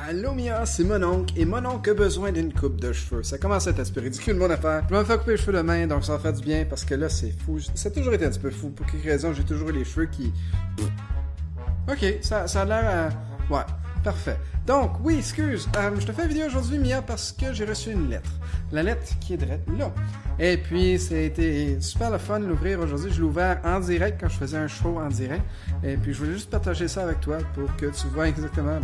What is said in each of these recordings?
Allô Mia, c'est mon oncle, et mon oncle a besoin d'une coupe de cheveux. Ça commence à être un peu ridicule mon affaire. Je vais me faire couper les cheveux demain, donc ça va faire du bien, parce que là c'est fou. Ça a toujours été un petit peu fou, pour quelle raison j'ai toujours eu les cheveux qui... Ok, ça a l'air... Ouais, parfait. Donc, oui, excuse, je te fais une vidéo aujourd'hui Mia, parce que j'ai reçu une lettre. La lettre qui est direct là. Et puis, ça a été super le fun de l'ouvrir aujourd'hui. Je l'ai ouvert en direct quand je faisais un show en direct. Et puis, je voulais juste partager ça avec toi pour que tu vois exactement,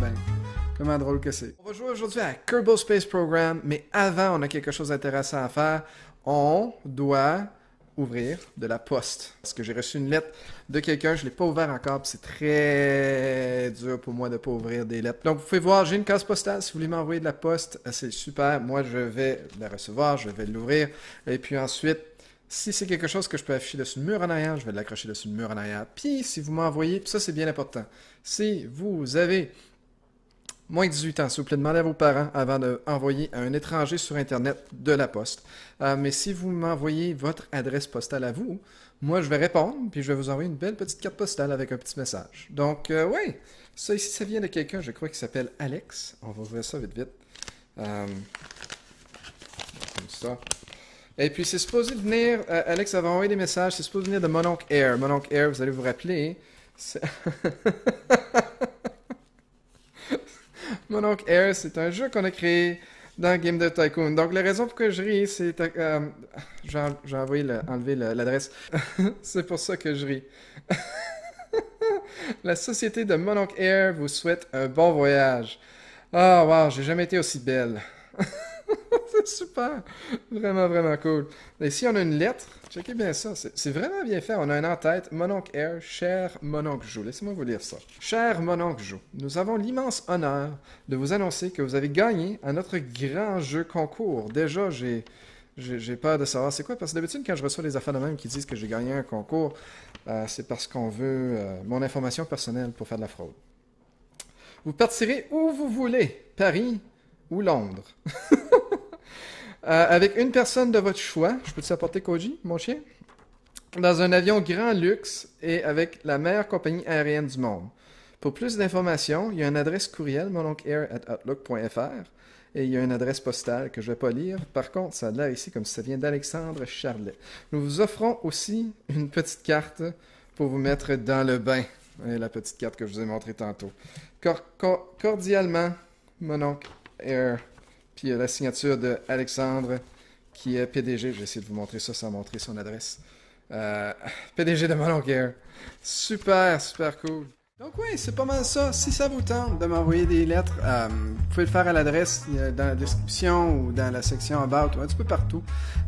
comment drôle que c'est. On va jouer aujourd'hui à Kerbal Space Program, mais avant, on a quelque chose d'intéressant à faire. On doit ouvrir de la poste. Parce que j'ai reçu une lettre de quelqu'un, je ne l'ai pas ouvert encore, puis c'est très dur pour moi de ne pas ouvrir des lettres. Donc, vous pouvez voir, j'ai une case postale. Si vous voulez m'envoyer de la poste, c'est super. Moi, je vais la recevoir, je vais l'ouvrir. Et puis ensuite, si c'est quelque chose que je peux afficher dessus le mur en arrière, je vais l'accrocher dessus le mur en arrière. Puis, si vous m'envoyez, puis ça, c'est bien important. Si vous avez moins de 18 ans, s'il vous plaît, demandez à vos parents avant d'envoyer à un étranger sur Internet de la poste. Mais si vous m'envoyez votre adresse postale à vous, moi, je vais répondre, puis je vais vous envoyer une belle petite carte postale avec un petit message. Donc, oui, ça ici, ça vient de quelqu'un, je crois, qui s'appelle Alex. On va ouvrir ça vite, vite. Comme ça. Et puis, c'est supposé venir, Alex avait envoyé des messages, c'est supposé venir de Mon oncle Air. Mon oncle Air, vous allez vous rappeler, Mon oncle Air, c'est un jeu qu'on a créé dans Game Dev Tycoon. Donc, la raison pour laquelle je ris, c'est... j'ai enlevé l'adresse. C'est pour ça que je ris. La société de Mon oncle Air vous souhaite un bon voyage. Ah, wow, j'ai jamais été aussi belle. C'est super. Vraiment, vraiment cool. Et ici, on a une lettre. Checkez bien ça. C'est vraiment bien fait. On a un en-tête. Mon oncle Air, cher mon oncle Joe. Laissez-moi vous lire ça. Cher mon oncle Joe, nous avons l'immense honneur de vous annoncer que vous avez gagné à notre grand jeu concours. Déjà, j'ai peur de savoir c'est quoi, parce que d'habitude, quand je reçois des affaires de même qui disent que j'ai gagné un concours, c'est parce qu'on veut mon information personnelle pour faire de la fraude. Vous partirez où vous voulez, Paris ou Londres. Avec une personne de votre choix, je peux-tu apporter Koji, mon chien? Dans un avion grand luxe et avec la meilleure compagnie aérienne du monde. Pour plus d'informations, il y a une adresse courriel, mononcleair@outlook.fr, et il y a une adresse postale que je ne vais pas lire. Par contre, ça a l'air ici comme si ça vient d'Alexandre Charlet. Nous vous offrons aussi une petite carte pour vous mettre dans le bain. Et la petite carte que je vous ai montrée tantôt. Cordialement, mon oncle Air. Puis la signature de Alexandre, qui est PDG. Je vais essayer de vous montrer ça sans montrer son adresse. PDG de Mon oncle Air. Super, super cool. Donc oui, c'est pas mal ça. Si ça vous tente de m'envoyer des lettres, vous pouvez le faire à l'adresse dans la description ou dans la section About ou un petit peu partout.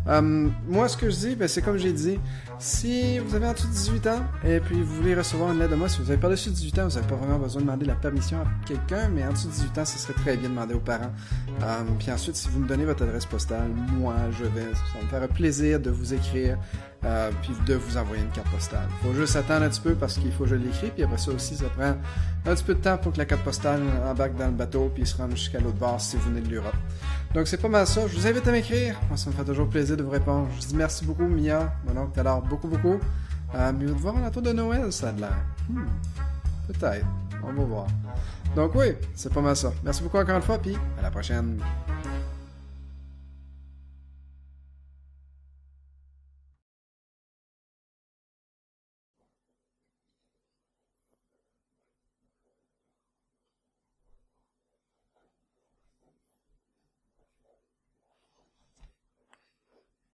Moi, ce que je dis, c'est comme j'ai dit, si vous avez en dessous de 18 ans et puis vous voulez recevoir une lettre de moi, si vous avez par-dessus 18 ans, vous n'avez pas vraiment besoin de demander la permission à quelqu'un, mais en dessous de 18 ans, ce serait très bien de demander aux parents. Puis ensuite, si vous me donnez votre adresse postale, moi, ça va me faire un plaisir de vous écrire puis de vous envoyer une carte postale. Il faut juste attendre un petit peu parce qu'il faut que je l'écris, puis après ça aussi, ça prend un petit peu de temps pour que la carte postale embarque dans le bateau puis se rende jusqu'à l'autre bord si vous venez de l'Europe. Donc c'est pas mal ça. Je vous invite à m'écrire. Moi, ça me fait toujours plaisir de vous répondre. Je vous dis merci beaucoup, Mia, mon oncle, alors beaucoup. Mais on va voir l'entour de Noël, ça a l'air. Peut-être. On va voir. Donc oui, c'est pas mal ça. Merci beaucoup encore une fois, puis à la prochaine.